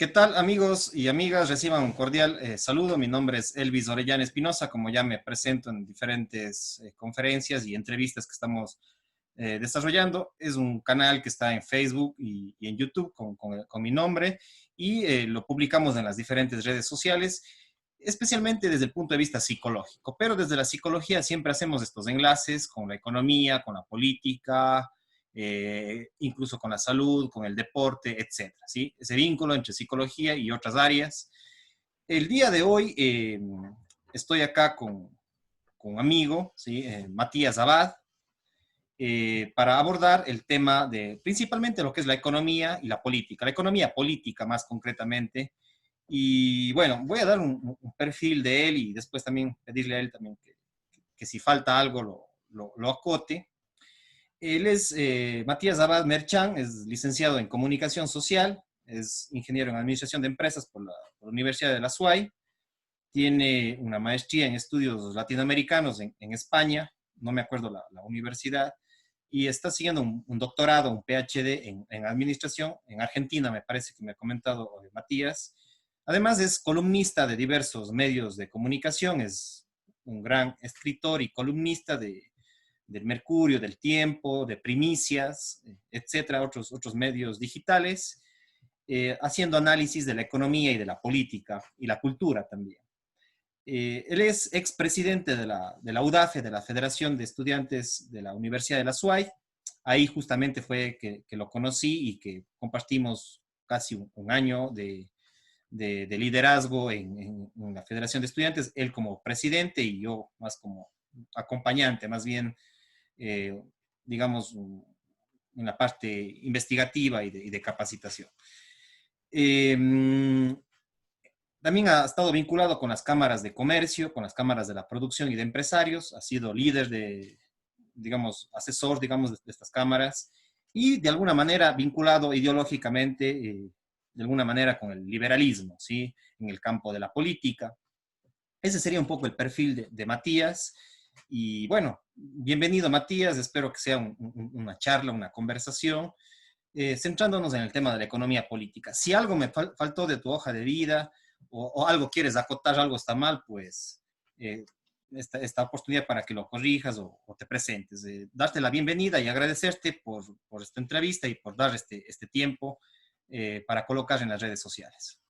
¿Qué tal, amigos y amigas? Reciban un cordial saludo. Mi nombre es Elvis Orellana Espinosa, como ya me presento en diferentes conferencias y entrevistas que estamos desarrollando. Es un canal que está en Facebook y en YouTube con mi nombre y lo publicamos en las diferentes redes sociales, especialmente desde el punto de vista psicológico. Pero desde la psicología siempre hacemos estos enlaces con la economía, con la política, incluso con la salud, con el deporte, etcétera, ¿sí? Ese vínculo entre psicología y otras áreas. El día de hoy estoy acá con un amigo, ¿sí? Matías Abad, para abordar el tema de principalmente lo que es la economía y la política, la economía política más concretamente. Y bueno, voy a dar un perfil de él y después también pedirle a él también que si falta algo lo acote. Él es Matías Abad Merchan, es licenciado en Comunicación Social, es ingeniero en Administración de Empresas por la Universidad de la SUAY, tiene una maestría en estudios latinoamericanos en España, no me acuerdo la universidad, y está siguiendo un doctorado, un PhD en Administración en Argentina, me parece que me ha comentado Matías. Además es columnista de diversos medios de comunicación, es un gran escritor y columnista del Mercurio, del Tiempo, de Primicias, etcétera, otros medios digitales, haciendo análisis de la economía y de la política y la cultura también. Él es expresidente de la UDAFE, de la Federación de Estudiantes de la Universidad de la SUAY. Ahí justamente fue que lo conocí y que compartimos casi un año de liderazgo en la Federación de Estudiantes, él como presidente y yo más como acompañante, más bien eh, digamos, en la parte investigativa y de capacitación. Eh, También ha estado vinculado con las cámaras de comercio, con las cámaras de la producción y de empresarios, ha sido líder digamos, asesor, digamos, de estas cámaras y de alguna manera vinculado ideológicamente, de alguna manera con el liberalismo, ¿sí? En el campo de la política. Ese sería un poco el perfil de Matías. Y bueno, bienvenido Matías, espero que sea una charla, una conversación, centrándonos en el tema de la economía política. Si algo me faltó de tu hoja de vida o algo quieres acotar, algo está mal, pues eh, esta oportunidad para que lo corrijas o te presentes. Darte la bienvenida y agradecerte por esta entrevista y por dar este tiempo para colocar en las redes sociales.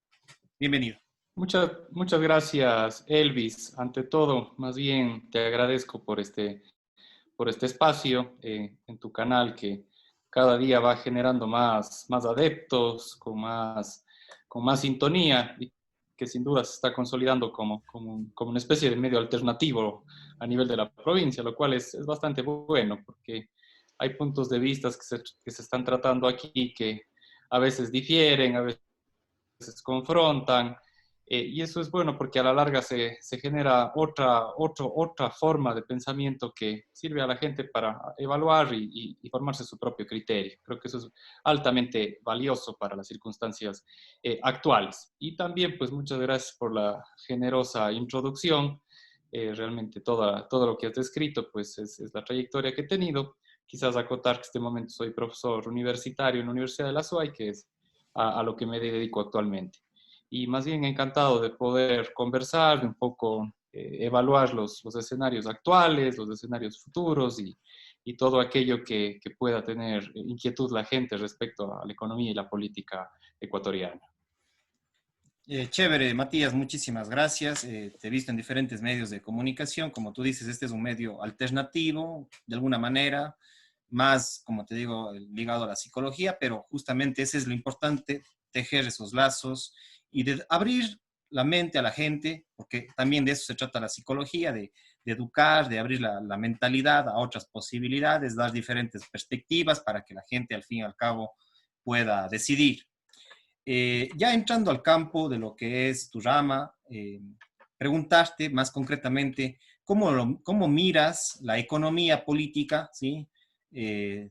Bienvenido. Muchas gracias, Elvis. Ante todo, más bien te agradezco por este espacio en tu canal que cada día va generando más adeptos, con más sintonía y que sin duda se está consolidando como una especie de medio alternativo a nivel de la provincia, lo cual es bastante bueno porque hay puntos de vista que se están tratando aquí que a veces difieren, a veces confrontan, y eso es bueno porque a la larga se genera otra forma de pensamiento que sirve a la gente para evaluar y formarse su propio criterio. Creo que eso es altamente valioso para las circunstancias actuales. Y también, pues muchas gracias por la generosa introducción. Realmente todo lo que has descrito, pues es la trayectoria que he tenido. Quizás acotar que en este momento soy profesor universitario en la Universidad de la SUAY, que es a lo que me dedico actualmente. Y más bien encantado de poder conversar, de un poco evaluar los escenarios actuales, los escenarios futuros y todo aquello que pueda tener inquietud la gente respecto a la economía y la política ecuatoriana. Chévere, Matías, muchísimas gracias. Te he visto en diferentes medios de comunicación. Como tú dices, este es un medio alternativo, de alguna manera, más, como te digo, ligado a la psicología, pero justamente ese es lo importante, tejer esos lazos y de abrir la mente a la gente, porque también de eso se trata la psicología, de educar, de abrir la mentalidad a otras posibilidades, dar diferentes perspectivas para que la gente al fin y al cabo pueda decidir. Ya entrando al campo de lo que es tu rama, preguntaste más concretamente cómo miras la economía política, ¿sí? Eh,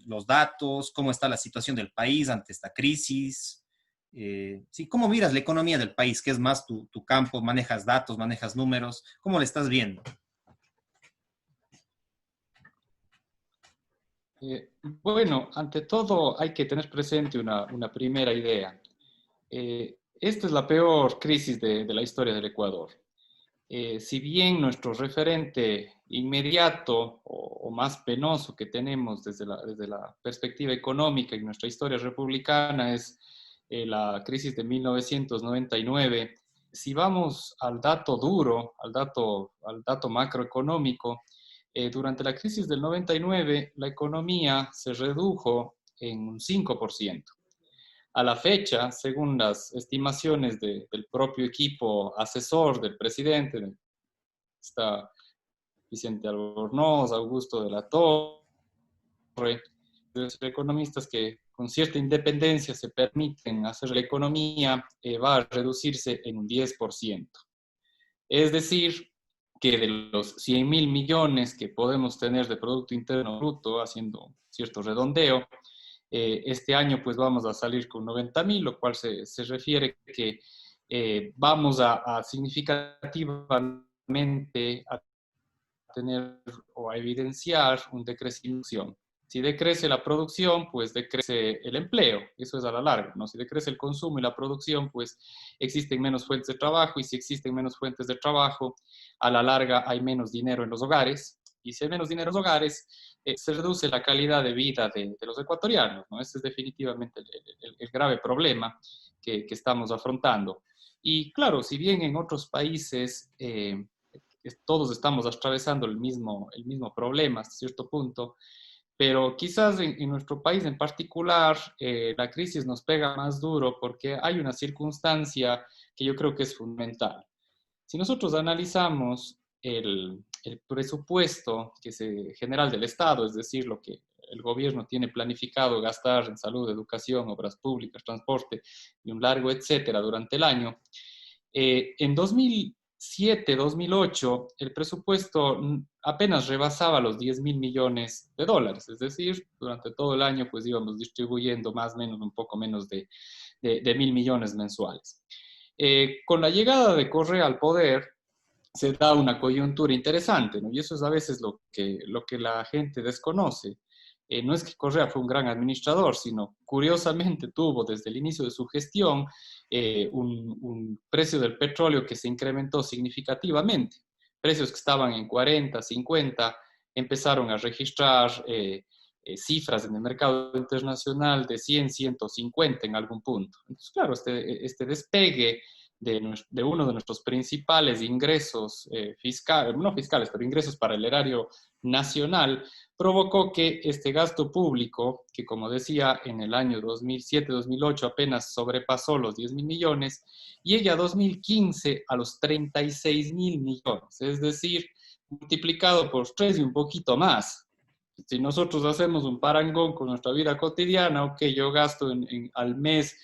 los datos, cómo está la situación del país ante esta crisis, ¿sí? ¿Cómo miras la economía del país? ¿Qué es más tu campo? ¿Manejas datos, manejas números? ¿Cómo le estás viendo? Bueno, ante todo hay que tener presente una primera idea. Esta es la peor crisis de la historia del Ecuador. Si bien nuestro referente inmediato o más penoso que tenemos desde la perspectiva económica en nuestra historia republicana es la crisis de 1999, si vamos al dato duro, al dato macroeconómico, durante la crisis del 99 la economía se redujo en un 5%. A la fecha, según las estimaciones del propio equipo asesor del presidente, está Vicente Albornoz, Augusto de la Torre, los economistas que con cierta independencia se permiten hacer la economía, va a reducirse en un 10%. Es decir, que de los 100.000 millones que podemos tener de Producto Interno Bruto, haciendo cierto redondeo, este año pues vamos a salir con 90.000, lo cual se refiere que vamos a significativamente a tener o a evidenciar un decrecimiento. Si decrece la producción, pues decrece el empleo, eso es a la larga, ¿no? Si decrece el consumo y la producción, pues existen menos fuentes de trabajo, y si existen menos fuentes de trabajo, a la larga hay menos dinero en los hogares, y si hay menos dinero en los hogares, se reduce la calidad de vida de los ecuatorianos, ¿no? Ese es definitivamente el grave problema que estamos afrontando. Y claro, si bien en otros países todos estamos atravesando el mismo problema hasta cierto punto, pero quizás en nuestro país en particular la crisis nos pega más duro porque hay una circunstancia que yo creo que es fundamental. Si nosotros analizamos el presupuesto general del Estado, es decir, lo que el gobierno tiene planificado gastar en salud, educación, obras públicas, transporte y un largo etcétera durante el año, en 2007, 2008, el presupuesto apenas rebasaba los 10.000 millones de dólares, es decir, durante todo el año pues íbamos distribuyendo más o menos un poco menos de 1.000 millones mensuales. Con la llegada de Correa al poder, se da una coyuntura interesante, ¿no? Y eso es a veces lo que la gente desconoce. No es que Correa fue un gran administrador, sino curiosamente tuvo desde el inicio de su gestión un precio del petróleo que se incrementó significativamente. Precios que estaban en 40, 50, empezaron a registrar cifras en el mercado internacional de 100, 150 en algún punto. Entonces, claro, este despegue de uno de nuestros principales ingresos fiscales, no fiscales, pero ingresos para el erario nacional, provocó que este gasto público, que como decía en el año 2007-2008 apenas sobrepasó los 10.000 millones, llegue a 2015 a los 36.000 millones, es decir, multiplicado por 3 y un poquito más. Si nosotros hacemos un parangón con nuestra vida cotidiana, ok, yo gasto al mes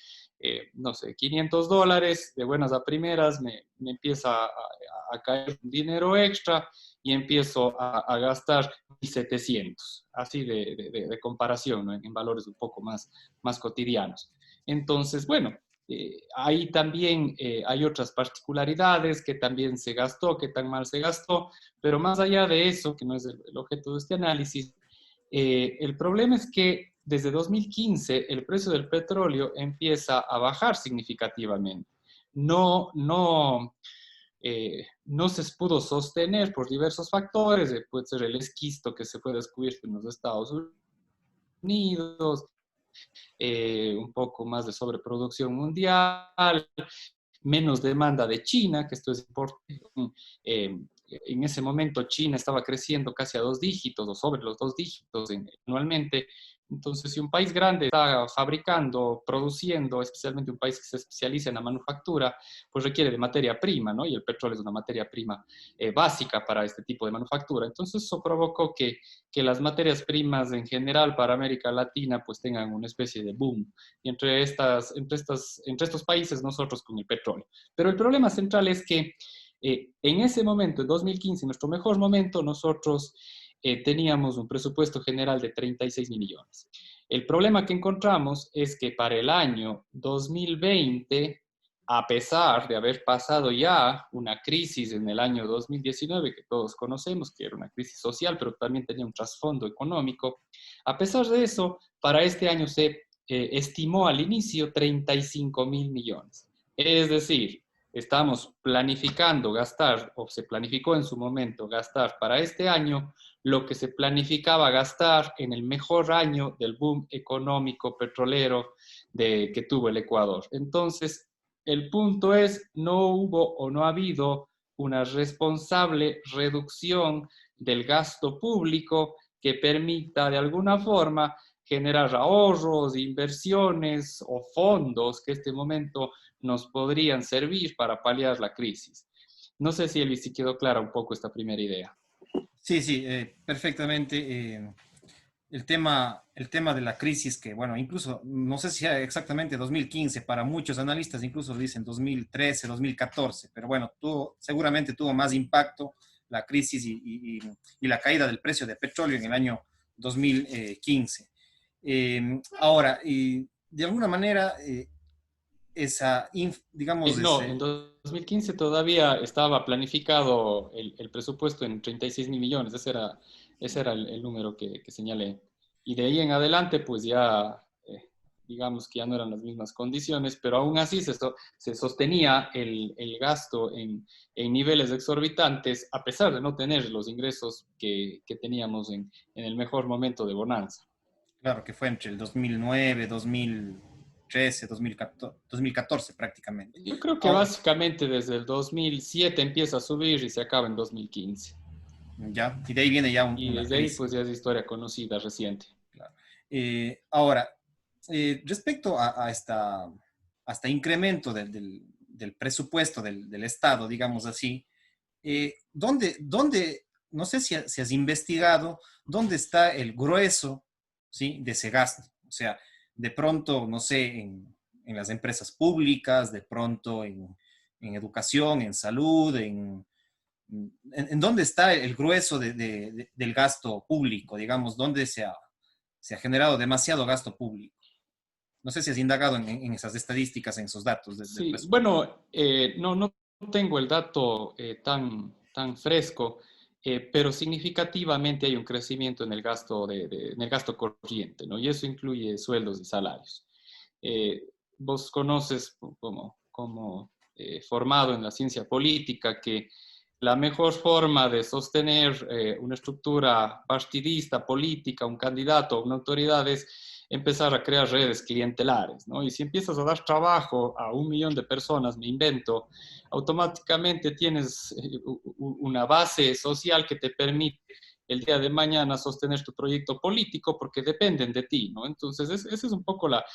no sé, $500, de buenas a primeras me empieza a caer dinero extra y empiezo a gastar 1.700, así de comparación, ¿no? En valores un poco más cotidianos. Entonces, bueno, ahí también hay otras particularidades, que también se gastó, que tan mal se gastó, pero más allá de eso, que no es el objeto de este análisis, el problema es que desde 2015 el precio del petróleo empieza a bajar significativamente. No se pudo sostener por diversos factores, puede ser el esquisto que se fue descubierto en los Estados Unidos, un poco más de sobreproducción mundial, menos demanda de China, que esto es importante. En ese momento China estaba creciendo casi a 2 dígitos o sobre los 2 dígitos anualmente. Entonces, si un país grande está fabricando, produciendo, especialmente un país que se especializa en la manufactura, pues requiere de materia prima, ¿no? Y el petróleo es una materia prima básica para este tipo de manufactura. Entonces, eso provocó que las materias primas en general para América Latina pues tengan una especie de boom. Y entre estos países nosotros con el petróleo. Pero el problema central es que en ese momento, en 2015, en nuestro mejor momento, nosotros teníamos un presupuesto general de 36.000 millones. El problema que encontramos es que para el año 2020, a pesar de haber pasado ya una crisis en el año 2019, que todos conocemos, que era una crisis social, pero también tenía un trasfondo económico, a pesar de eso, para este año se estimó al inicio 35.000 millones. Es decir, estamos planificando gastar, o se planificó en su momento gastar para este año lo que se planificaba gastar en el mejor año del boom económico petrolero que tuvo el Ecuador. Entonces, el punto es, no hubo o no ha habido una responsable reducción del gasto público que permita de alguna forma generar ahorros, inversiones o fondos que en este momento nos podrían servir para paliar la crisis. No sé si, Elvis, si quedó clara un poco esta primera idea. Sí, sí, perfectamente. El tema de la crisis, que bueno, incluso no sé si era exactamente 2015, para muchos analistas incluso dicen 2013, 2014, pero bueno, seguramente tuvo más impacto la crisis y la caída del precio de petróleo en el año 2015. Ahora, y de alguna manera, digamos, No, en ese, 2015 todavía estaba planificado el presupuesto en 36.000 millones, ese era el número que señalé. Y de ahí en adelante, pues ya, digamos que ya no eran las mismas condiciones, pero aún así se sostenía el gasto en niveles exorbitantes, a pesar de no tener los ingresos que teníamos en el mejor momento de bonanza. claro, que fue entre el 2009, 2013, 2014, 2014 prácticamente. Yo creo que Ahora, básicamente desde el 2007 empieza a subir y se acaba en 2015. ya, y de ahí viene ya Y una desde ahí, crisis. pues ya es historia conocida, reciente. Claro. Ahora, respecto a este incremento del presupuesto del Estado, digamos así, ¿dónde, no sé si has investigado, dónde está el grueso, ¿sí?, de ese gasto? O sea, de pronto, no sé, en las empresas públicas, de pronto en educación, en salud, en dónde está el grueso del gasto público, digamos, dónde se ha generado demasiado gasto público. No sé si has indagado en esas estadísticas, en esos datos del Sí, presupuesto. bueno, no tengo el dato tan fresco, pero significativamente hay un crecimiento en el gasto, en el gasto corriente, ¿no? Y eso incluye sueldos y salarios. Vos conoces como formado en la ciencia política que la mejor forma de sostener una estructura partidista, política, un candidato, una autoridad es empezar a crear redes clientelares, ¿no? Y si empiezas a dar trabajo a 1 millón de personas, me invento, automáticamente tienes una base social que te permite el día de mañana sostener tu proyecto político porque dependen de ti, ¿no? Entonces, ese es un poco la,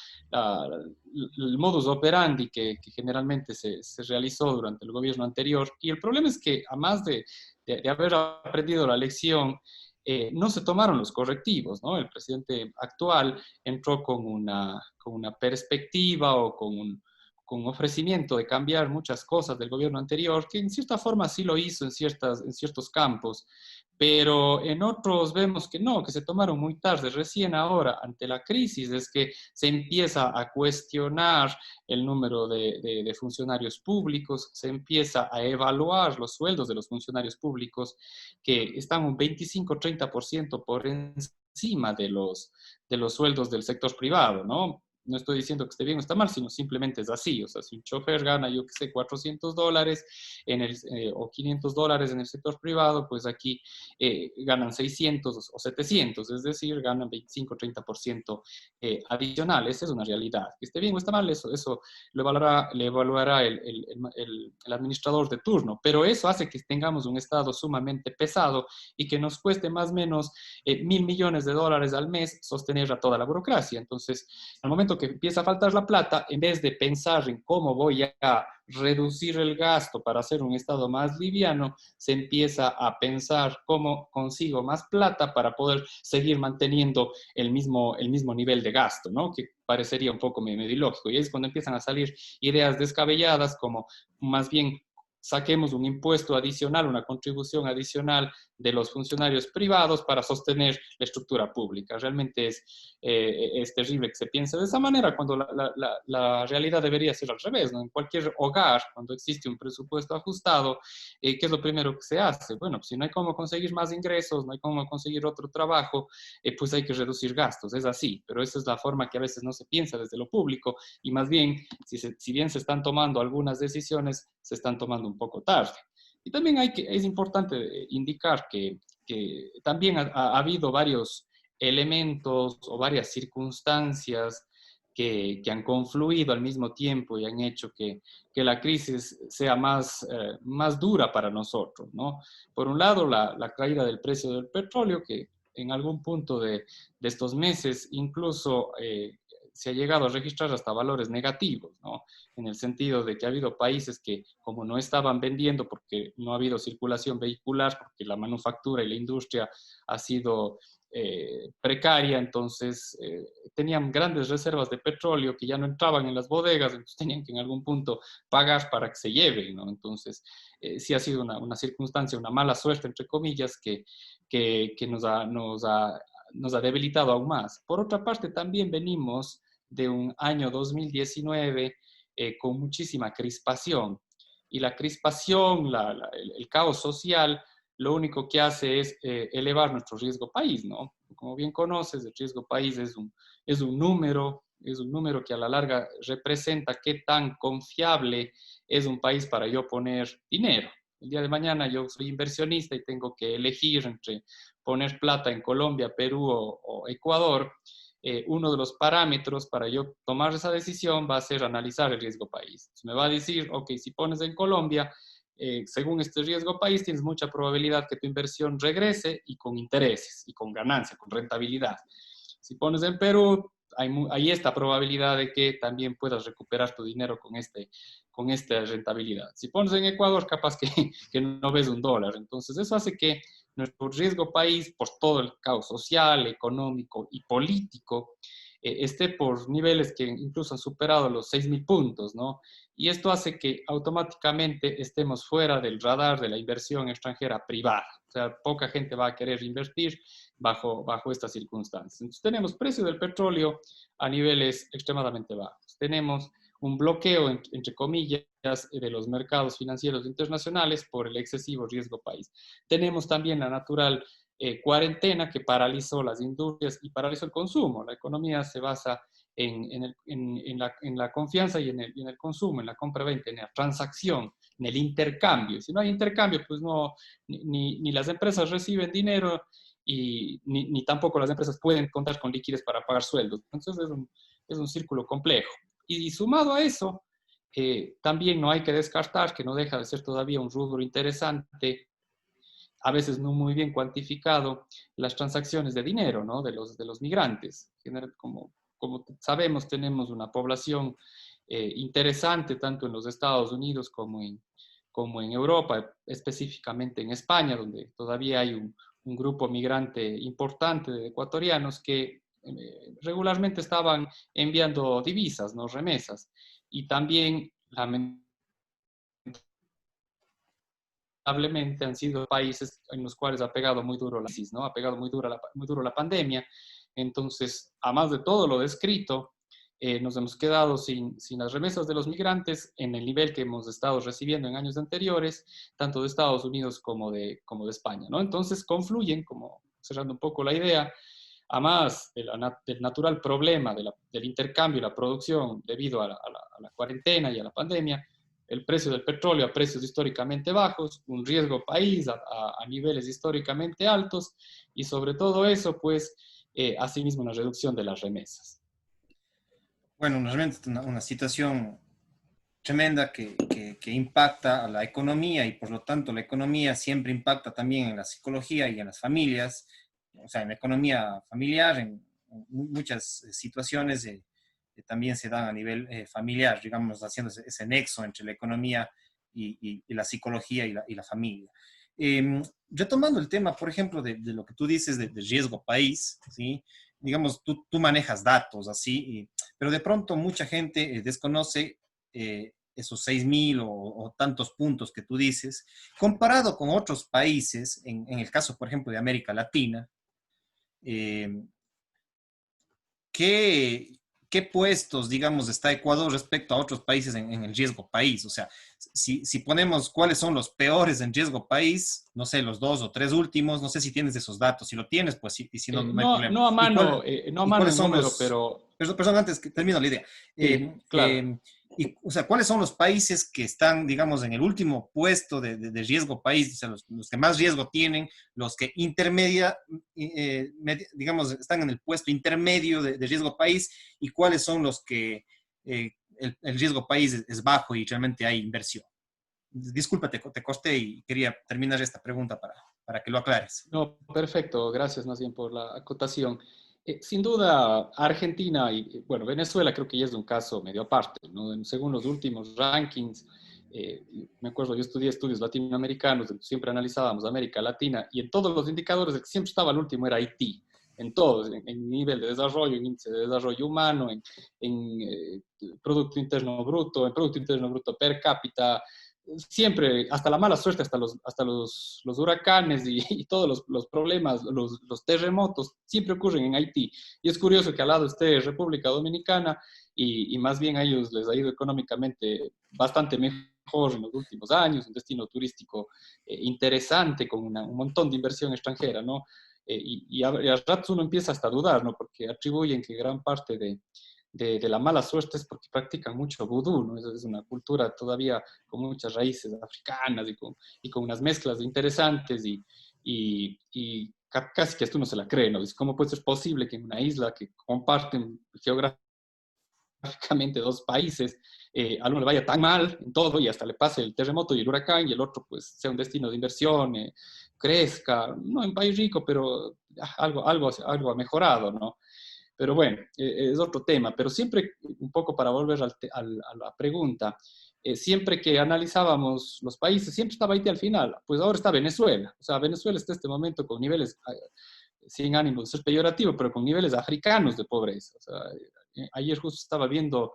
el modus operandi que generalmente se realizó durante el gobierno anterior. Y el problema es que, además de haber aprendido la lección, no se tomaron los correctivos, ¿no? El presidente actual entró con una perspectiva o con un ofrecimiento de cambiar muchas cosas del gobierno anterior, que en cierta forma sí lo hizo en ciertos campos, pero en otros vemos que no, que se tomaron muy tarde. Recién ahora, ante la crisis, es que se empieza a cuestionar el número de funcionarios públicos, se empieza a evaluar los sueldos de los funcionarios públicos, que están un 25-30% por encima de los sueldos del sector privado, ¿no? No estoy diciendo que esté bien o está mal, sino simplemente es así. O sea, si un chofer gana, yo que sé, $400 o $500 en el sector privado, pues aquí ganan 600 o 700, es decir, ganan 25-30% adicional. Esa es una realidad. Que esté bien o está mal, eso le evaluará el administrador de turno, pero eso hace que tengamos un Estado sumamente pesado y que nos cueste más o menos $1.000 millones al mes sostener a toda la burocracia. Entonces, al momento que empieza a faltar la plata, en vez de pensar en cómo voy a reducir el gasto para hacer un Estado más liviano, se empieza a pensar cómo consigo más plata para poder seguir manteniendo el mismo nivel de gasto, ¿no? Que parecería un poco medio ilógico. Y es cuando empiezan a salir ideas descabelladas como más bien saquemos un impuesto adicional, una contribución adicional de los funcionarios privados para sostener la estructura pública. Realmente es terrible que se piense de esa manera cuando la realidad debería ser al revés, ¿no? En cualquier hogar, cuando existe un presupuesto ajustado, ¿qué es lo primero que se hace? Bueno, pues si no hay cómo conseguir más ingresos, no hay cómo conseguir otro trabajo, pues hay que reducir gastos, es así, pero esa es la forma que a veces no se piensa desde lo público y más bien, si bien se están tomando algunas decisiones, se están tomando un poco tarde. Y también es importante indicar que también ha habido varios elementos o varias circunstancias que han confluido al mismo tiempo y han hecho que la crisis sea más dura para nosotros, ¿no? Por un lado, la caída del precio del petróleo, que en algún punto de estos meses incluso se ha llegado a registrar hasta valores negativos, ¿no? En el sentido de que ha habido países que, como no estaban vendiendo porque no ha habido circulación vehicular, porque la manufactura y la industria ha sido precaria, entonces tenían grandes reservas de petróleo que ya no entraban en las bodegas, entonces tenían que en algún punto pagar para que se lleven, ¿no? Entonces, sí ha sido una circunstancia, una mala suerte, entre comillas, que nos ha debilitado aún más. Por otra parte, también venimos de un año 2019 con muchísima crispación. Y la crispación, el caos social, lo único que hace es elevar nuestro riesgo país, ¿no? Como bien conoces, el riesgo país es un número que a la larga representa qué tan confiable es un país para yo poner dinero. El día de mañana yo soy inversionista y tengo que elegir entre poner plata en Colombia, Perú o Ecuador. Uno de los parámetros para yo tomar esa decisión va a ser analizar el riesgo país. Me va a decir, ok, si pones en Colombia, según este riesgo país, tienes mucha probabilidad que tu inversión regrese y con intereses y con ganancia, con rentabilidad. Si pones en Perú, hay esta probabilidad de que también puedas recuperar tu dinero con esta rentabilidad. Si pones en Ecuador, capaz que no ves un dólar. Entonces, eso hace que nuestro riesgo país, por todo el caos social, económico y político, esté por niveles que incluso han superado los 6.000 puntos, ¿no? Y esto hace que automáticamente estemos fuera del radar de la inversión extranjera privada. O sea, poca gente va a querer invertir bajo estas circunstancias. Entonces, tenemos precio del petróleo a niveles extremadamente bajos. Tenemos un bloqueo, entre comillas, de los mercados financieros internacionales por el excesivo riesgo país. Tenemos también la natural cuarentena que paralizó las industrias y paralizó el consumo. La economía se basa en la confianza y en el consumo, en la compra-venta, en la transacción, en el intercambio. Si no hay intercambio, pues no, ni las empresas reciben dinero y ni tampoco las empresas pueden contar con liquidez para pagar sueldos. Entonces es un círculo complejo. Y sumado a eso, también no hay que descartar que no deja de ser todavía un rubro interesante, a veces no muy bien cuantificado, las transacciones de dinero, ¿no? De los migrantes. Como sabemos, tenemos una población interesante tanto en los Estados Unidos como en Europa, específicamente en España, donde todavía hay un grupo migrante importante de ecuatorianos que regularmente estaban enviando divisas, ¿no? Remesas. Y también, lamentablemente, han sido países en los cuales ha pegado muy duro la crisis, ¿no? Ha pegado muy duro la pandemia. Entonces, además de todo lo descrito, nos hemos quedado sin las remesas de los migrantes en el nivel que hemos estado recibiendo en años anteriores, tanto de Estados Unidos como de España, ¿no? Entonces confluyen, como cerrando un poco la idea, a más del natural problema del intercambio y la producción debido a la cuarentena y a la pandemia, el precio del petróleo a precios históricamente bajos, un riesgo país a niveles históricamente altos y sobre todo eso, pues, asimismo una reducción de las remesas. Bueno, realmente una situación tremenda que impacta a la economía y por lo tanto la economía siempre impacta también en la psicología y en las familias, o sea, en la economía familiar, en muchas situaciones también se dan a nivel familiar, digamos, haciendo ese nexo entre la economía y la psicología y la familia. Retomando el tema, por ejemplo, de lo que tú dices de riesgo país, ¿sí? Digamos, tú manejas datos así, pero de pronto mucha gente desconoce esos 6.000 o tantos puntos que tú dices, comparado con otros países, en el caso, por ejemplo, de América Latina, eh, ¿qué, qué puestos, digamos, está Ecuador respecto a otros países en el riesgo país? O sea, si ponemos cuáles son los peores en riesgo país, no sé, los dos o tres últimos, no sé si tienes esos datos. Si lo tienes, pues sí, y si no, no hay No, problema. no a ¿Y, mano, no a y mano cuáles en son número, los... pero Perdón, antes que termino la idea. sí, claro. Y, o sea, ¿cuáles son los países que están, digamos, en el último puesto de riesgo país? O sea, los que más riesgo tienen, los que digamos, están en el puesto intermedio de riesgo país, y cuáles son los que el riesgo país es bajo y realmente hay inversión. Disculpa, te costé y quería terminar esta pregunta para que lo aclares. No, perfecto, gracias más bien por la acotación. Sin duda, Argentina y, bueno, Venezuela creo que ya es un caso medio aparte, ¿no? Según los últimos rankings, me acuerdo, yo estudié estudios latinoamericanos, siempre analizábamos América Latina y en todos los indicadores el que siempre estaba el último era Haití, en todos, en nivel de desarrollo, en índice de desarrollo humano, en Producto Interno Bruto, en Producto Interno Bruto per cápita, siempre, hasta la mala suerte, hasta los huracanes y todos los problemas, los terremotos, siempre ocurren en Haití. Y es curioso que al lado esté República Dominicana y más bien a ellos les ha ido económicamente bastante mejor en los últimos años, un destino turístico interesante con un montón de inversión extranjera, ¿no? Y a ratos uno empieza hasta a dudar, ¿no? Porque atribuyen que gran parte de la mala suerte es porque practican mucho vudú, ¿no? Es una cultura todavía con muchas raíces africanas y con unas mezclas interesantes y casi que esto no se la cree, ¿no? Es cómo puede ser posible que en una isla que comparten geográficamente dos países, a uno le vaya tan mal en todo y hasta le pase el terremoto y el huracán y el otro pues sea un destino de inversión, crezca, no en país rico, pero algo ha mejorado, ¿no? Pero bueno, es otro tema. Pero siempre, un poco para volver a la pregunta, siempre que analizábamos los países, siempre estaba Haití al final. Pues ahora está Venezuela. O sea, Venezuela está en este momento con niveles, sin ánimo de ser peyorativo, pero con niveles africanos de pobreza. O sea, ayer justo estaba viendo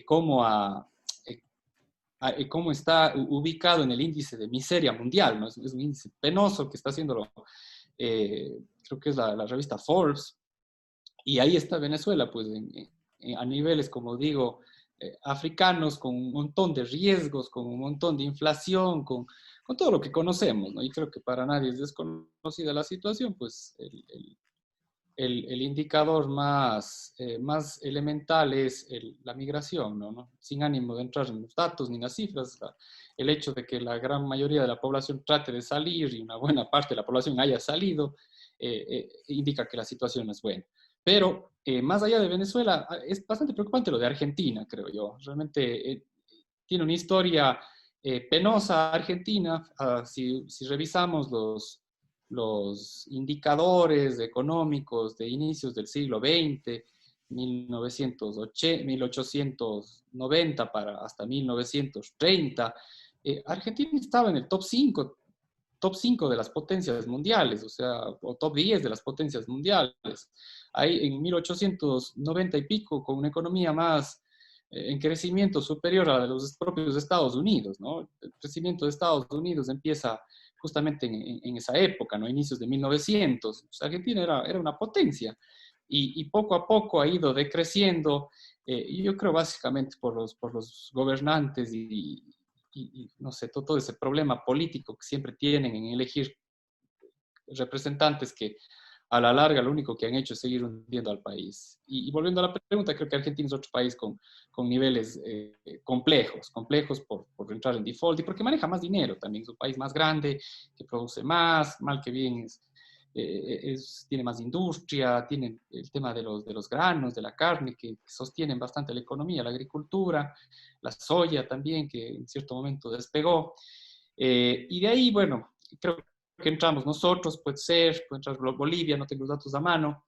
cómo, cómo está ubicado en el índice de miseria mundial, ¿no? Es un índice penoso que está haciéndolo, creo que es la revista Forbes, y ahí está Venezuela, pues a niveles, como digo, africanos, con un montón de riesgos, con un montón de inflación, con todo lo que conocemos, ¿no? Y creo que para nadie es desconocida la situación, pues el indicador más elemental es la migración, ¿no? Sin ánimo de entrar en los datos ni en las cifras, el hecho de que la gran mayoría de la población trate de salir y una buena parte de la población haya salido, indica que la situación es buena. Pero más allá de Venezuela, es bastante preocupante lo de Argentina, creo yo. Realmente tiene una historia penosa Argentina. Si revisamos los indicadores económicos de inicios del siglo XX, 1980, 1890 hasta 1930, Argentina estaba en el top 5 de las potencias mundiales, o sea, o top 10 de las potencias mundiales. Ahí en 1890 y pico, con una economía más en crecimiento superior a los propios Estados Unidos, ¿no? El crecimiento de Estados Unidos empieza justamente en esa época, ¿no? Inicios de 1900. O sea, Argentina era una potencia y poco a poco ha ido decreciendo, yo creo básicamente por los gobernantes y no sé, todo ese problema político que siempre tienen en elegir representantes que a la larga lo único que han hecho es seguir hundiendo al país. Y volviendo a la pregunta, creo que Argentina es otro país con niveles complejos por entrar en default y porque maneja más dinero también. Es un país más grande, que produce más, mal que bien tiene más industria, tiene el tema de los granos, de la carne, que sostienen bastante la economía, la agricultura, la soya también, que en cierto momento despegó. Y de ahí, bueno, creo que entramos nosotros, puede entrar Bolivia, no tengo los datos a mano,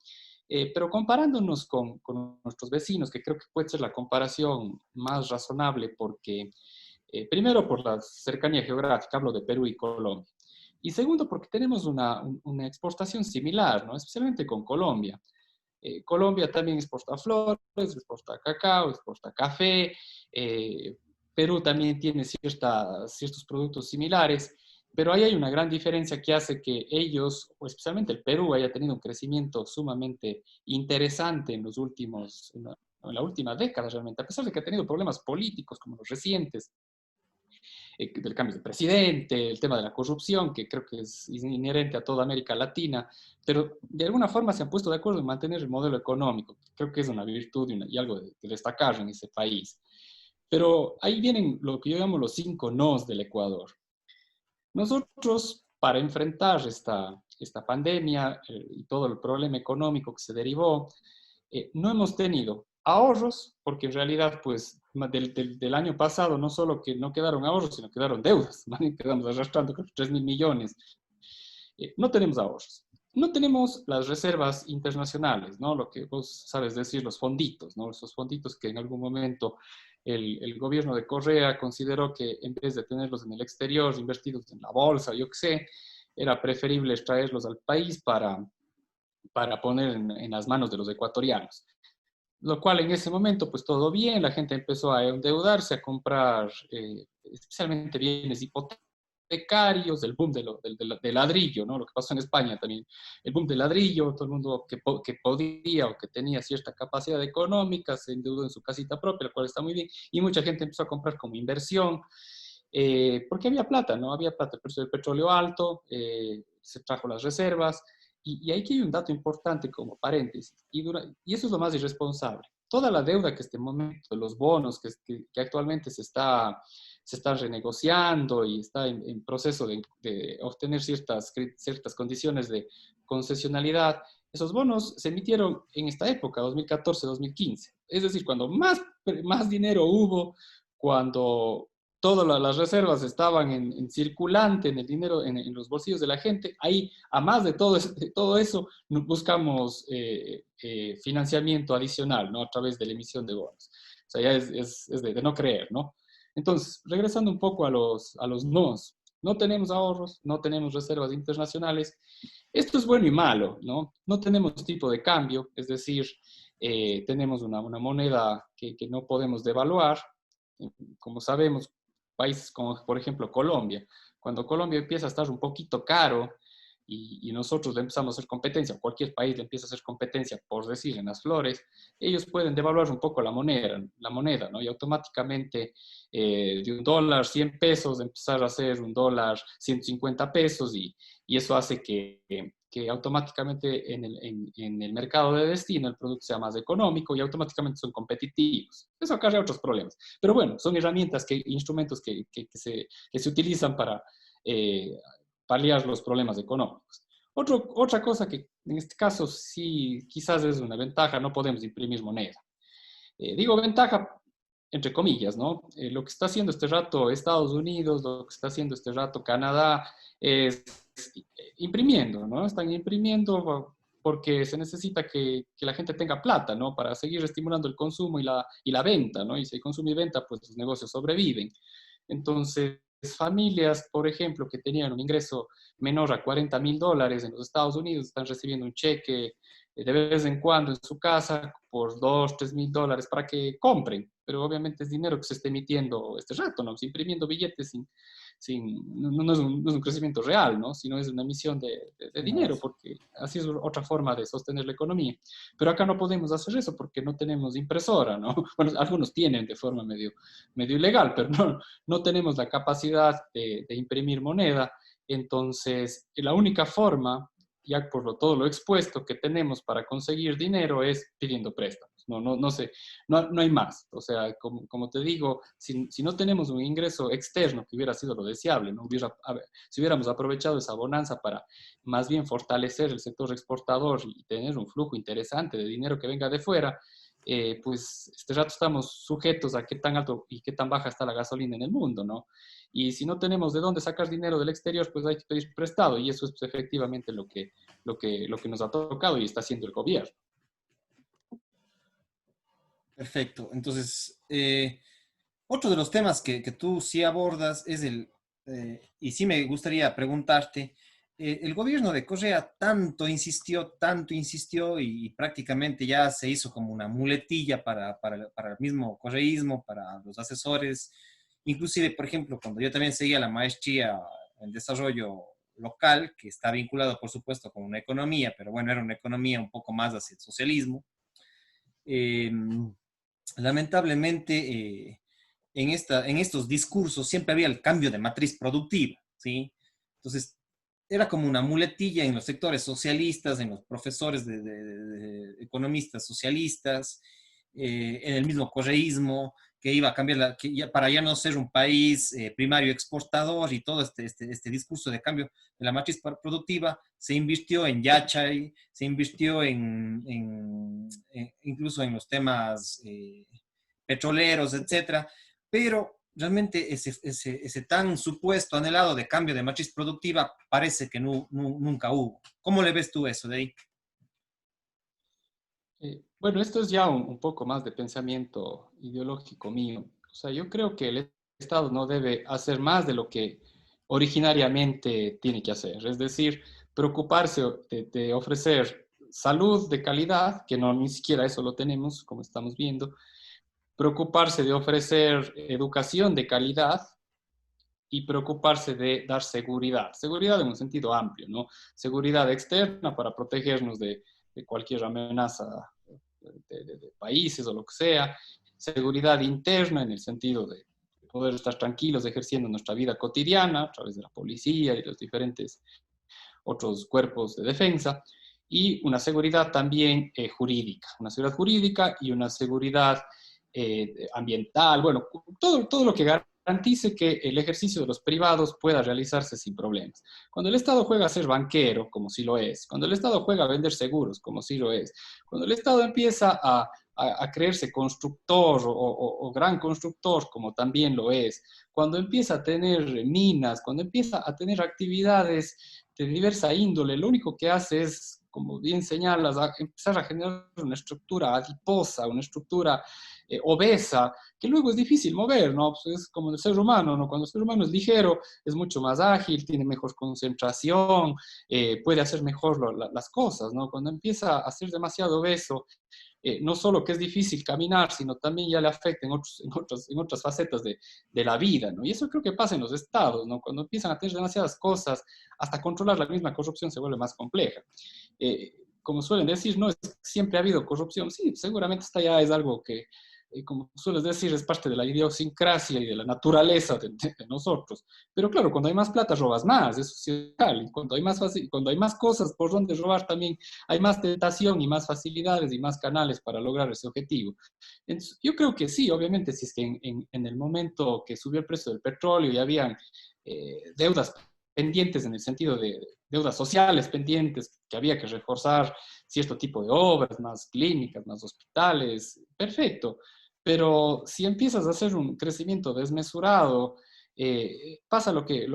pero comparándonos con nuestros vecinos, que creo que puede ser la comparación más razonable porque, primero por la cercanía geográfica, hablo de Perú y Colombia, y segundo porque tenemos una exportación similar, ¿no? Especialmente con Colombia. Colombia también exporta flores, exporta cacao, exporta café, Perú también tiene ciertos productos similares, pero ahí hay una gran diferencia que hace que ellos, o especialmente el Perú, haya tenido un crecimiento sumamente interesante en la última década realmente, a pesar de que ha tenido problemas políticos como los recientes, del cambio de presidente, el tema de la corrupción, que creo que es inherente a toda América Latina, pero de alguna forma se han puesto de acuerdo en mantener el modelo económico. Creo que es una virtud y algo de destacar en ese país. Pero ahí vienen lo que yo llamo los 5 nos del Ecuador. Nosotros, para enfrentar esta pandemia y todo el problema económico que se derivó, no hemos tenido ahorros, porque en realidad, pues, del año pasado no solo que no quedaron ahorros, sino quedaron deudas, ¿no? Quedamos arrastrando 3.000 millones. No tenemos ahorros. No tenemos las reservas internacionales, ¿no? Lo que vos sabes decir, los fonditos, ¿no? Esos fonditos que en algún momento el gobierno de Correa consideró que en vez de tenerlos en el exterior, invertidos en la bolsa, yo qué sé, era preferible extraerlos al país para poner en las manos de los ecuatorianos. Lo cual en ese momento, pues todo bien, la gente empezó a endeudarse, a comprar especialmente bienes hipotecarios, el boom del ladrillo, ¿no? Lo que pasó en España también, el boom del ladrillo, todo el mundo que podía o que tenía cierta capacidad económica se endeudó en su casita propia, lo cual está muy bien, y mucha gente empezó a comprar como inversión, porque había plata, ¿no? Había plata, el precio del petróleo alto, se trajo las reservas, y aquí hay un dato importante como paréntesis, y eso es lo más irresponsable. Toda la deuda que este momento, los bonos que actualmente se está renegociando y está en proceso de obtener ciertas condiciones de concesionalidad, esos bonos se emitieron en esta época, 2014-2015. Es decir, cuando más dinero hubo, cuando todas las reservas estaban en circulante, en el dinero, en los bolsillos de la gente, ahí, a más de todo eso, buscamos financiamiento adicional, ¿no? A través de la emisión de bonos. O sea, ya es de no creer, ¿no? Entonces, regresando un poco a los nos, no tenemos ahorros, no tenemos reservas internacionales. Esto es bueno y malo, ¿no? No tenemos tipo de cambio, es decir, tenemos una moneda que no podemos devaluar. Como sabemos, países como por ejemplo Colombia, cuando Colombia empieza a estar un poquito caro y nosotros le empezamos a hacer competencia, cualquier país le empieza a hacer competencia, por decir, en las flores, ellos pueden devaluar un poco la moneda, ¿no? Y automáticamente de un dólar 100 pesos empezar a ser un dólar 150 pesos y eso hace que automáticamente en el mercado de destino el producto sea más económico y automáticamente son competitivos. Eso acarrea otros problemas. Pero bueno, son herramientas, instrumentos que se utilizan para paliar los problemas económicos. Otra cosa que en este caso sí quizás es una ventaja, no podemos imprimir moneda. Digo ventaja entre comillas, ¿no? Lo que está haciendo este rato Estados Unidos, lo que está haciendo este rato Canadá, es imprimiendo, ¿no? Están imprimiendo porque se necesita que la gente tenga plata, ¿no? Para seguir estimulando el consumo y la venta, ¿no? Y si hay consumo y venta, pues los negocios sobreviven. Entonces, familias, por ejemplo, que tenían un ingreso menor a $40,000 en los Estados Unidos, están recibiendo un cheque de vez en cuando en su casa por $2,000, $3,000 para que compren. Pero obviamente es dinero que se está emitiendo este rato, ¿no? Imprimiendo billetes no es un crecimiento real, ¿no? Sino es una emisión de dinero, porque así es otra forma de sostener la economía. Pero acá no podemos hacer eso porque no tenemos impresora, ¿no? Bueno, algunos tienen de forma medio ilegal, pero no tenemos la capacidad de imprimir moneda. Entonces, la única forma, ya por todo lo expuesto que tenemos para conseguir dinero, es pidiendo préstamos. No sé, no hay más. O sea, como te digo, si no tenemos un ingreso externo, que hubiera sido lo deseable, ¿no? Si hubiéramos aprovechado esa bonanza para más bien fortalecer el sector exportador y tener un flujo interesante de dinero que venga de fuera, pues este rato estamos sujetos a qué tan alto y qué tan baja está la gasolina en el mundo, ¿no? Y si no tenemos de dónde sacar dinero del exterior, pues hay que pedir prestado, y eso es pues, efectivamente lo que nos ha tocado y está haciendo el gobierno. Perfecto. Entonces, otro de los temas que tú sí abordas es y sí me gustaría preguntarte, el gobierno de Correa tanto insistió y prácticamente ya se hizo como una muletilla para el mismo correísmo, para los asesores, Inclusive, por ejemplo, cuando yo también seguía la maestría en desarrollo local, que está vinculado, por supuesto, con una economía, pero bueno, era una economía un poco más hacia el socialismo. Eh, Lamentablemente, en estos discursos siempre había el cambio de matriz productiva, ¿sí? Entonces, era como una muletilla en los sectores socialistas, en los profesores de economistas socialistas, en el mismo correísmo, que iba a cambiar, para ya no ser un país primario exportador y todo este discurso de cambio de la matriz productiva, se invirtió en Yachay, se invirtió incluso en los temas petroleros, etcétera, pero realmente ese tan supuesto anhelado de cambio de matriz productiva parece que nunca hubo. ¿Cómo le ves tú eso de ahí? Bueno, esto es ya un poco más de pensamiento ideológico mío. O sea, yo creo que el Estado no debe hacer más de lo que originariamente tiene que hacer. Es decir, preocuparse de ofrecer salud de calidad, que no ni siquiera eso lo tenemos, como estamos viendo. Preocuparse de ofrecer educación de calidad y preocuparse de dar seguridad. Seguridad en un sentido amplio, ¿no? Seguridad externa para protegernos de cualquier amenaza de países o lo que sea, seguridad interna en el sentido de poder estar tranquilos ejerciendo nuestra vida cotidiana a través de la policía y los diferentes otros cuerpos de defensa, y una seguridad también jurídica, una seguridad jurídica y una seguridad ambiental, bueno, todo lo que garantice que el ejercicio de los privados pueda realizarse sin problemas. Cuando el Estado juega a ser banquero, como sí lo es, cuando el Estado juega a vender seguros, como sí lo es, cuando el Estado empieza a creerse constructor o gran constructor, como también lo es, cuando empieza a tener minas, cuando empieza a tener actividades de diversa índole, lo único que hace es, como bien señalas, empezar a generar una estructura adiposa, una estructura obesa, que luego es difícil mover, ¿no? Pues es como el ser humano, ¿no? Cuando el ser humano es ligero, es mucho más ágil, tiene mejor concentración, puede hacer mejor las cosas, ¿no? Cuando empieza a ser demasiado obeso, no solo que es difícil caminar, sino también ya le afecta en otras facetas de la vida, ¿no? Y eso creo que pasa en los estados, ¿no? Cuando empiezan a tener demasiadas cosas, hasta controlar la misma corrupción se vuelve más compleja. Como suelen decir, no es siempre ha habido corrupción, sí, seguramente esta ya es algo que, como sueles decir, es parte de la idiosincrasia y de la naturaleza de nosotros. Pero claro, cuando hay más plata robas más, eso sí es real. Y cuando hay más cuando hay más cosas por donde robar también hay más tentación y más facilidades y más canales para lograr ese objetivo. Entonces, yo creo que sí, obviamente, si es que en el momento que subió el precio del petróleo y habían deudas pendientes en el sentido de deudas sociales pendientes, que había que reforzar cierto tipo de obras, más clínicas, más hospitales, perfecto. Pero si empiezas a hacer un crecimiento desmesurado, pasa lo que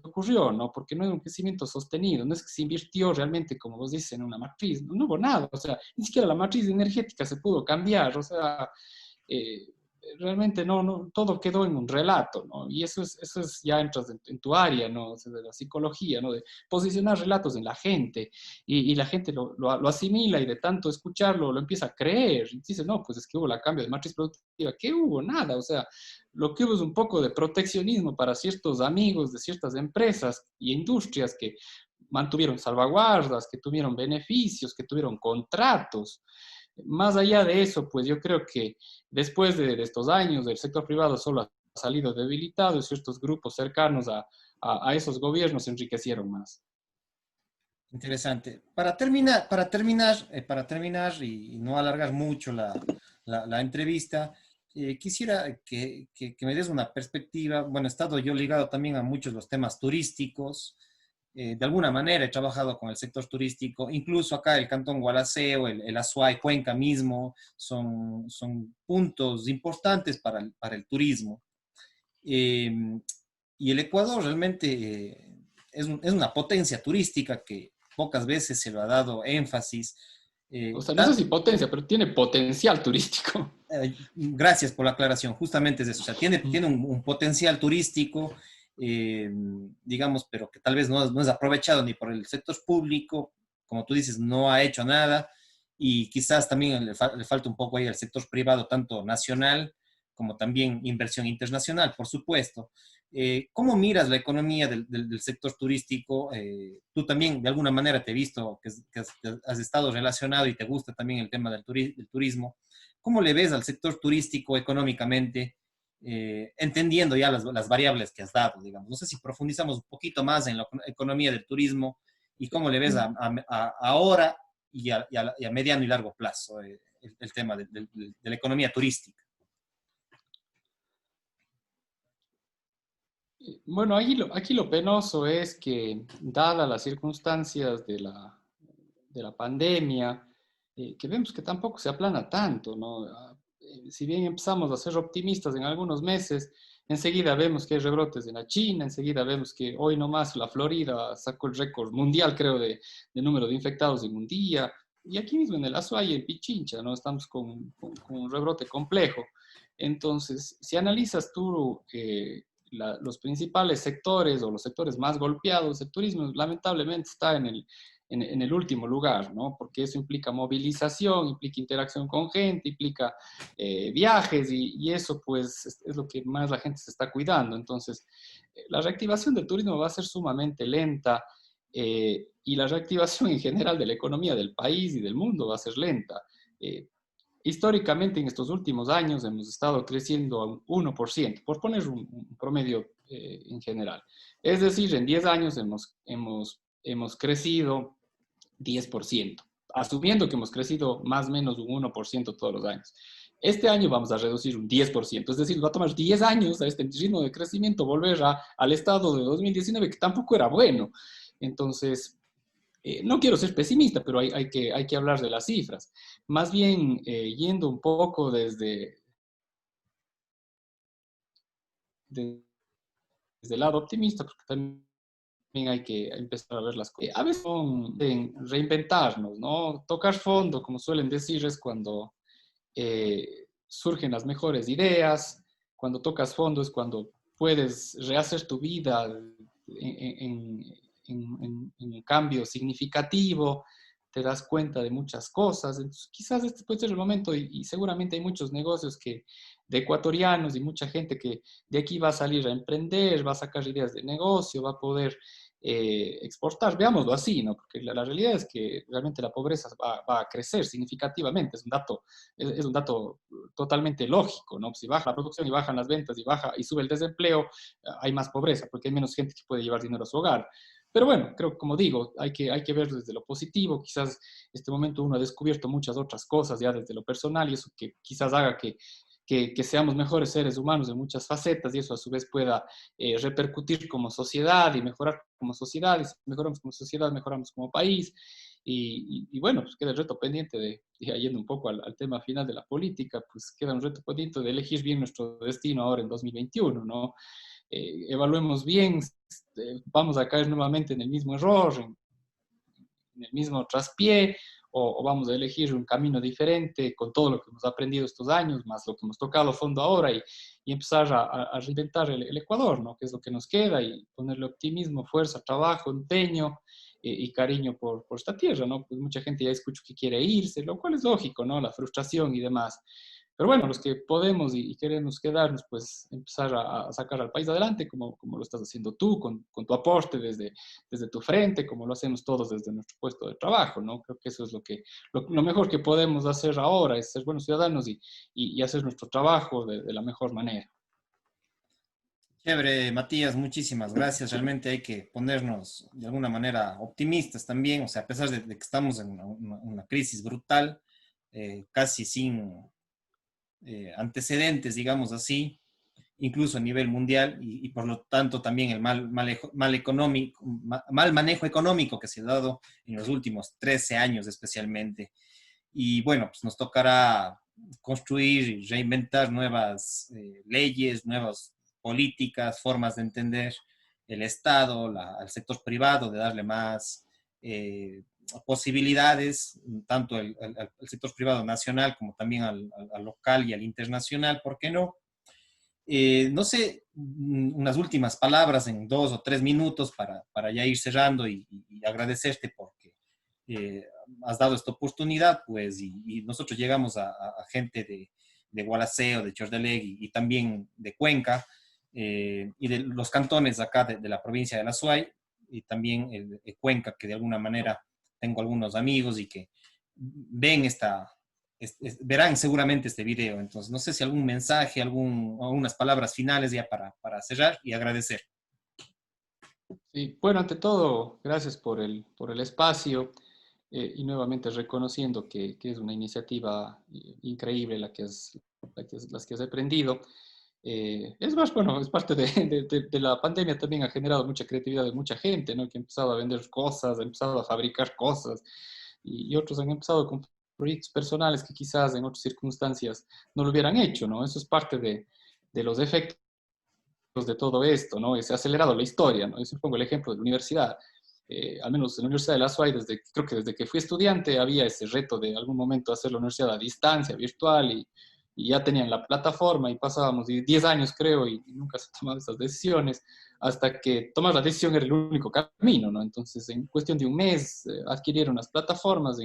ocurrió, ¿no? Porque no es un crecimiento sostenido, no es que se invirtió realmente, como vos dices, en una matriz, no hubo nada, o sea, ni siquiera la matriz energética se pudo cambiar, o sea, eh, realmente todo quedó en un relato, ¿no? Y eso es ya entras en tu área, ¿no? O sea, de la psicología, ¿no? De posicionar relatos en la gente y la gente lo asimila y de tanto escucharlo lo empieza a creer. Y dice, no, pues es que hubo la cambio de matriz productiva. ¿Qué hubo? Nada, o sea, lo que hubo es un poco de proteccionismo para ciertos amigos de ciertas empresas y industrias que mantuvieron salvaguardas, que tuvieron beneficios, que tuvieron contratos. Más allá de eso, pues yo creo que después de estos años el sector privado solo ha salido debilitado y ciertos grupos cercanos a esos gobiernos se enriquecieron más. Interesante. Para terminar y no alargar mucho la entrevista, quisiera que me des una perspectiva. Bueno, he estado yo ligado también a muchos de los temas turísticos. De alguna manera he trabajado con el sector turístico, incluso acá el Cantón Gualaceo, el Azuay, Cuenca mismo, son puntos importantes para el turismo. Eh, y el Ecuador realmente es una potencia turística que pocas veces se lo ha dado énfasis. O sea, no sé si potencia, pero tiene potencial turístico. Gracias por la aclaración, justamente es eso, o sea, tiene un potencial turístico, eh, digamos, pero que tal vez no es aprovechado ni por el sector público, como tú dices, no ha hecho nada, y quizás también le falta un poco ahí al sector privado, tanto nacional como también inversión internacional, por supuesto. ¿Cómo miras la economía del sector turístico? Tú también, de alguna manera, te he visto que has estado relacionado y te gusta también el tema del turismo. ¿Cómo le ves al sector turístico económicamente, entendiendo ya las variables que has dado, digamos? No sé si profundizamos un poquito más en la economía del turismo y cómo le ves ahora y a mediano y largo plazo el tema de la economía turística. Bueno, aquí lo penoso es que, dadas las circunstancias de la pandemia, que vemos que tampoco se aplana tanto, ¿no? Si bien empezamos a ser optimistas en algunos meses, enseguida vemos que hay rebrotes en la China, enseguida vemos que hoy nomás la Florida sacó el récord mundial, creo, de número de infectados en un día, y aquí mismo en el Azuay, en Pichincha, ¿no? Estamos con un rebrote complejo. Entonces, si analizas tú los principales sectores o los sectores más golpeados, el turismo lamentablemente está en el último lugar, ¿no? Porque eso implica movilización, implica interacción con gente, implica viajes y eso pues es lo que más la gente se está cuidando. Entonces, la reactivación del turismo va a ser sumamente lenta y la reactivación en general de la economía del país y del mundo va a ser lenta. Históricamente, en estos últimos años hemos estado creciendo a un 1%, por poner un promedio en general. Es decir, en 10 años hemos crecido 10%, asumiendo que hemos crecido más o menos un 1% todos los años. Este año vamos a reducir un 10%, es decir, va a tomar 10 años a este ritmo de crecimiento volver al estado de 2019, que tampoco era bueno. Entonces, no quiero ser pesimista, pero hay que hablar de las cifras. Más bien, yendo un poco desde el lado optimista, porque también hay que empezar a ver las cosas. A veces son reinventarnos, ¿no? Tocar fondo, como suelen decir, es cuando surgen las mejores ideas. Cuando tocas fondo es cuando puedes rehacer tu vida en un cambio significativo, te das cuenta de muchas cosas. Entonces, quizás este puede ser el momento y seguramente hay muchos negocios de ecuatorianos y mucha gente que de aquí va a salir a emprender, va a sacar ideas de negocio, va a poder exportar, veámoslo así, ¿no? Porque la realidad es que realmente la pobreza va a crecer significativamente, es un dato totalmente lógico, ¿no? Si baja la producción y bajan las ventas y sube el desempleo, hay más pobreza porque hay menos gente que puede llevar dinero a su hogar. Pero bueno, creo que como digo, hay que verlo desde lo positivo. Quizás este momento uno ha descubierto muchas otras cosas ya desde lo personal y eso que quizás haga que seamos mejores seres humanos en muchas facetas y eso a su vez pueda repercutir como sociedad y mejorar como sociedad. Y si mejoramos como sociedad, mejoramos como país. Y bueno, pues queda el reto pendiente ya yendo un poco al tema final de la política, pues queda un reto pendiente de elegir bien nuestro destino ahora en 2021, ¿no? Evaluemos bien, vamos a caer nuevamente en el mismo error, en el mismo traspié, o vamos a elegir un camino diferente con todo lo que hemos aprendido estos años, más lo que hemos tocado a fondo ahora y empezar a reinventar el Ecuador, ¿no? Que es lo que nos queda y ponerle optimismo, fuerza, trabajo, empeño y cariño por esta tierra, ¿no? Pues mucha gente ya escucho que quiere irse, lo cual es lógico, ¿no? La frustración y demás. Pero bueno, los que podemos y queremos quedarnos, pues empezar a sacar al país adelante, como lo estás haciendo tú, con tu aporte desde tu frente, como lo hacemos todos desde nuestro puesto de trabajo, ¿no? Creo que eso es lo mejor que podemos hacer ahora, es ser buenos ciudadanos y hacer nuestro trabajo de la mejor manera. Chévere, Matías, muchísimas gracias. Realmente hay que ponernos de alguna manera optimistas también, o sea, a pesar de que estamos en una crisis brutal, casi sin antecedentes, digamos así, incluso a nivel mundial, y por lo tanto también el mal manejo económico que se ha dado en los últimos 13 años especialmente. Y bueno, pues nos tocará construir y reinventar nuevas leyes, nuevas políticas, formas de entender el Estado, al sector privado, de darle más posibilidades, tanto al sector privado nacional como también al local y al internacional, ¿por qué no? No sé, unas últimas palabras en 2 o 3 minutos para ya ir cerrando y agradecerte porque has dado esta oportunidad, pues, y nosotros llegamos a gente de Gualaceo, de Chordelegui y también de Cuenca, y de los cantones acá de la provincia de La Suay, y también de Cuenca, que de alguna manera tengo algunos amigos y que ven verán seguramente este video. Entonces, no sé si algún mensaje, algunas palabras finales ya para cerrar y agradecer. Sí, bueno, ante todo, gracias por el espacio y nuevamente reconociendo que es una iniciativa increíble las que has aprendido. Es más, bueno, es parte de la pandemia, también ha generado mucha creatividad de mucha gente, ¿no? Que ha empezado a vender cosas, ha empezado a fabricar cosas y otros han empezado con proyectos personales que quizás en otras circunstancias no lo hubieran hecho, ¿no? Eso es parte de los efectos de todo esto, ¿no? Y se ha acelerado la historia, ¿no? Yo pongo el ejemplo de la universidad. Al menos en la Universidad de La SUAY, creo que desde que fui estudiante había ese reto de algún momento hacer la universidad a distancia, virtual, y ya tenían la plataforma y pasábamos 10 años, creo, y nunca se tomaban esas decisiones, hasta que tomar la decisión era el único camino, ¿no? Entonces, en cuestión de un mes, adquirieron las plataformas,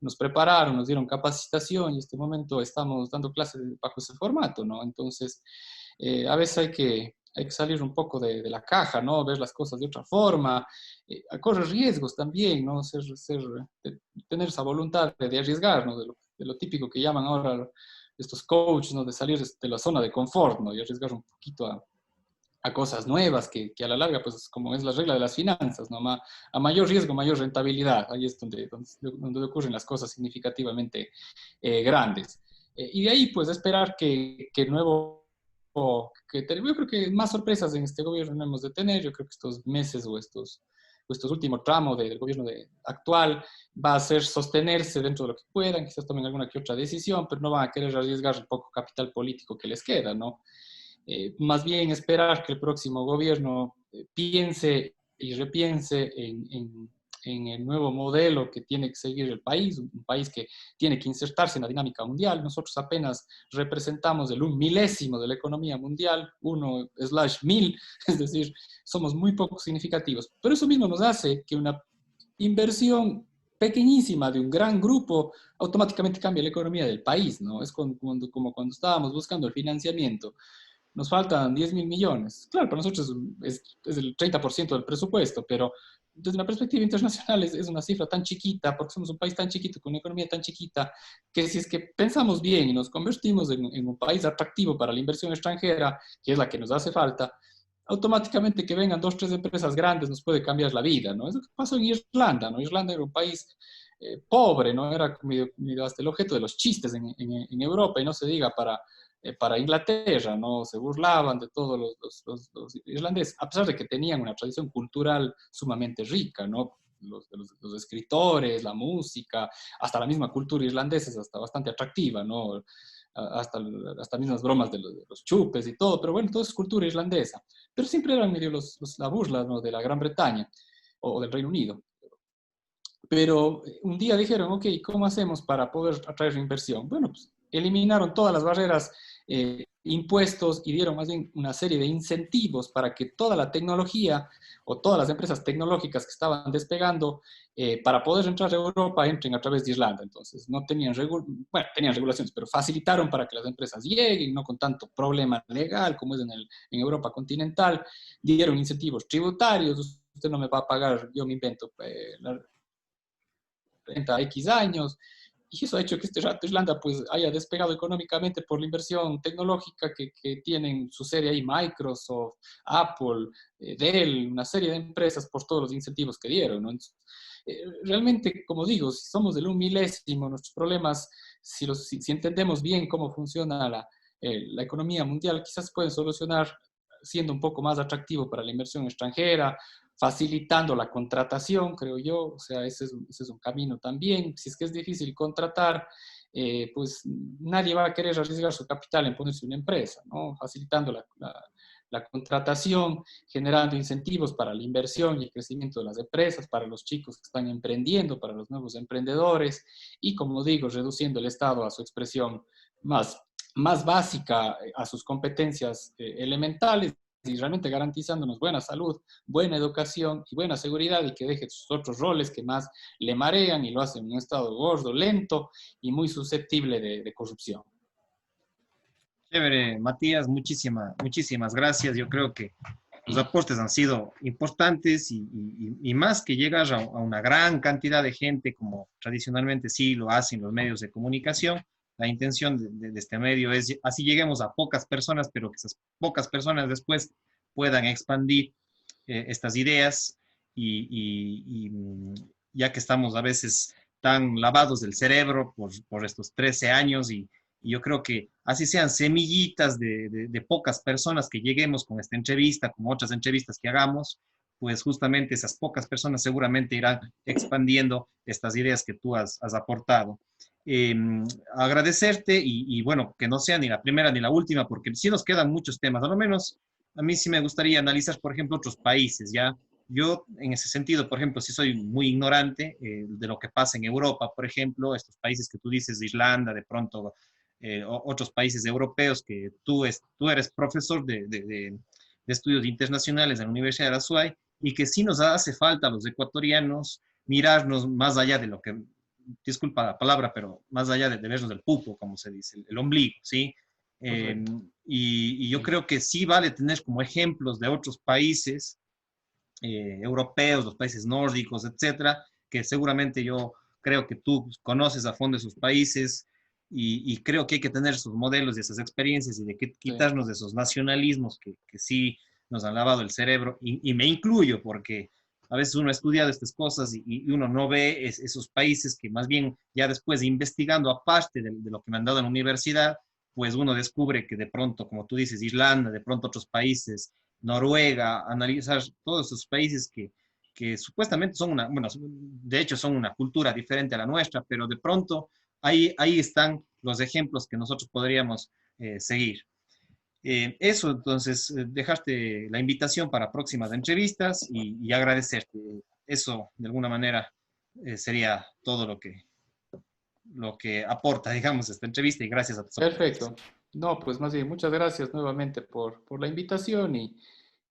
nos prepararon, nos dieron capacitación y en este momento estamos dando clases bajo ese formato, ¿no? Entonces, a veces hay que salir un poco de la caja, ¿no? Ver las cosas de otra forma, correr riesgos también, ¿no? Tener esa voluntad de arriesgar, ¿no? De lo típico que llaman ahora estos coaches, ¿no? De salir de la zona de confort, ¿no? Y arriesgar un poquito a cosas nuevas que a la larga, pues como es la regla de las finanzas, ¿no? A mayor riesgo, mayor rentabilidad. Ahí es donde ocurren las cosas significativamente grandes. Y de ahí, pues, esperar que el nuevo yo creo que más sorpresas en este gobierno no hemos de tener. Yo creo que estos meses o estos últimos tramos del gobierno actual va a ser sostenerse dentro de lo que puedan, quizás tomen alguna que otra decisión, pero no van a querer arriesgar el poco capital político que les queda, ¿no? Más bien esperar que el próximo gobierno piense y repiense en el nuevo modelo que tiene que seguir el país, un país que tiene que insertarse en la dinámica mundial. Nosotros apenas representamos el 1/1000 de la economía mundial, 1/1000, es decir, somos muy poco significativos. Pero eso mismo nos hace que una inversión pequeñísima de un gran grupo automáticamente cambia la economía del país, ¿no? Es como cuando estábamos buscando el financiamiento. Nos faltan 10.000 millones. Claro, para nosotros es el 30% del presupuesto, pero desde una perspectiva internacional es una cifra tan chiquita, porque somos un país tan chiquito, con una economía tan chiquita, que si es que pensamos bien y nos convertimos en un país atractivo para la inversión extranjera, que es la que nos hace falta, automáticamente que vengan 2, 3 empresas grandes nos puede cambiar la vida, ¿no? Es lo que pasó en Irlanda, ¿no? Irlanda era un país pobre, ¿no? Era medio hasta el objeto de los chistes en Europa, y no se diga para Inglaterra, ¿no? Se burlaban de todos los irlandeses, a pesar de que tenían una tradición cultural sumamente rica, ¿no? Los escritores, la música, hasta la misma cultura irlandesa es hasta bastante atractiva, ¿no? Hasta mismas bromas de los chupes y todo, pero bueno, todo es cultura irlandesa. Pero siempre eran medio la burla, ¿no? De la Gran Bretaña o del Reino Unido. Pero un día dijeron, ok, ¿cómo hacemos para poder atraer inversión? Bueno, pues eliminaron todas las barreras, impuestos, y dieron más bien una serie de incentivos para que toda la tecnología o todas las empresas tecnológicas que estaban despegando para poder entrar a Europa entren a través de Irlanda. Entonces, no tenían, tenían regulaciones, pero facilitaron para que las empresas lleguen, no con tanto problema legal como es en Europa continental. Dieron incentivos tributarios. Usted no me va a pagar, yo me invento, la 30 X años, y eso ha hecho que este rato Irlanda pues haya despegado económicamente por la inversión tecnológica que tienen su serie ahí, Microsoft, Apple, Dell, una serie de empresas por todos los incentivos que dieron, ¿no? Entonces, realmente, como digo, si somos del 1/1000, nuestros problemas, si entendemos bien cómo funciona la economía mundial, quizás pueden solucionar siendo un poco más atractivo para la inversión extranjera, facilitando la contratación, creo yo. O sea, ese es un camino también. Si es que es difícil contratar, pues nadie va a querer arriesgar su capital en ponerse una empresa, ¿no? Facilitando la contratación, generando incentivos para la inversión y el crecimiento de las empresas, para los chicos que están emprendiendo, para los nuevos emprendedores, y como digo, reduciendo el Estado a su expresión más básica, a sus competencias elementales, y realmente garantizándonos buena salud, buena educación y buena seguridad, y que deje sus otros roles que más le marean y lo hacen en un estado gordo, lento y muy susceptible de corrupción. Chévere, Matías, muchísimas gracias. Yo creo que tus aportes han sido importantes y más que llegar a una gran cantidad de gente, como tradicionalmente sí lo hacen los medios de comunicación. La intención de este medio es así lleguemos a pocas personas, pero que esas pocas personas después puedan expandir estas ideas ya que estamos a veces tan lavados del cerebro por estos 13 años y yo creo que así sean semillitas de pocas personas que lleguemos con esta entrevista, con otras entrevistas que hagamos, pues justamente esas pocas personas seguramente irán expandiendo estas ideas que tú has aportado. Eh, Agradecerte bueno, que no sea ni la primera ni la última, porque sí nos quedan muchos temas, a lo menos a mí sí me gustaría analizar, por ejemplo, otros países, ¿ya? Yo, en ese sentido, por ejemplo, sí soy muy ignorante de lo que pasa en Europa, por ejemplo, estos países que tú dices, de Irlanda, de pronto otros países europeos, que tú eres profesor de estudios internacionales en la Universidad de la SUAY, y que sí nos hace falta a los ecuatorianos mirarnos más allá de lo que, disculpa la palabra, pero más allá de vernos del pupo, como se dice, el ombligo, ¿sí? Eh, Correcto. y yo Sí. creo que sí vale tener como ejemplos de otros países europeos, los países nórdicos, etcétera, que seguramente yo creo que tú conoces a fondo esos países creo que hay que tener esos modelos y esas experiencias y de que Sí. quitarnos de esos nacionalismos que sí nos han lavado el cerebro y me incluyo porque a veces uno ha estudiado estas cosas y uno no ve esos países que más bien ya después investigando aparte de lo que me han dado en la universidad, pues uno descubre que de pronto, como tú dices, Irlanda, de pronto otros países, Noruega, analizar todos esos países que supuestamente son una, bueno, de hecho son una cultura diferente a la nuestra, pero de pronto ahí están los ejemplos que nosotros podríamos seguir. Eso, entonces, dejarte la invitación para próximas entrevistas y agradecerte. Eso, de alguna manera, sería todo lo que aporta, digamos, esta entrevista y gracias a tus aportes. Perfecto. No, pues más bien, muchas gracias nuevamente por la invitación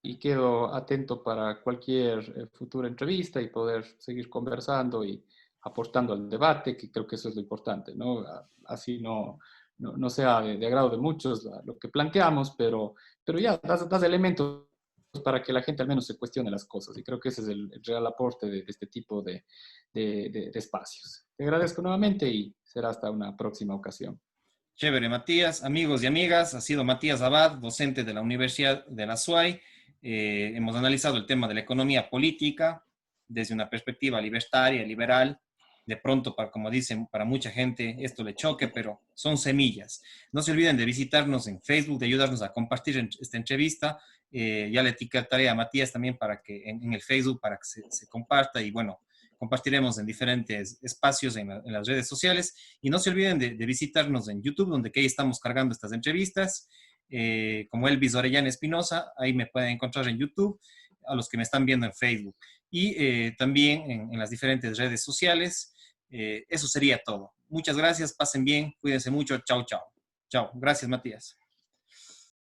y quedo atento para cualquier futura entrevista y poder seguir conversando y aportando al debate, que creo que eso es lo importante, ¿no? Así no sea de agrado de muchos lo que planteamos, pero ya das elementos para que la gente al menos se cuestione las cosas y creo que ese es el real aporte de este tipo de espacios. Te agradezco nuevamente y será hasta una próxima ocasión. Chévere, Matías. Amigos y amigas, ha sido Matías Abad, docente de la Universidad de la SUAY. Hemos analizado el tema de la economía política desde una perspectiva libertaria, liberal. De pronto, como dicen, para mucha gente esto le choque, pero son semillas. No se olviden de visitarnos en Facebook, de ayudarnos a compartir esta entrevista. Ya le etiquetaré a Matías también para que en el Facebook para que se comparta y bueno, compartiremos en diferentes espacios en las redes sociales. Y no se olviden de visitarnos en YouTube, donde que ahí estamos cargando estas entrevistas, como Elvis Orellana Espinosa, ahí me pueden encontrar en YouTube, a los que me están viendo en Facebook. Y también en las diferentes redes sociales. Eso sería todo. Muchas gracias, pasen bien, cuídense mucho, chao, chao. Chao, gracias Matías.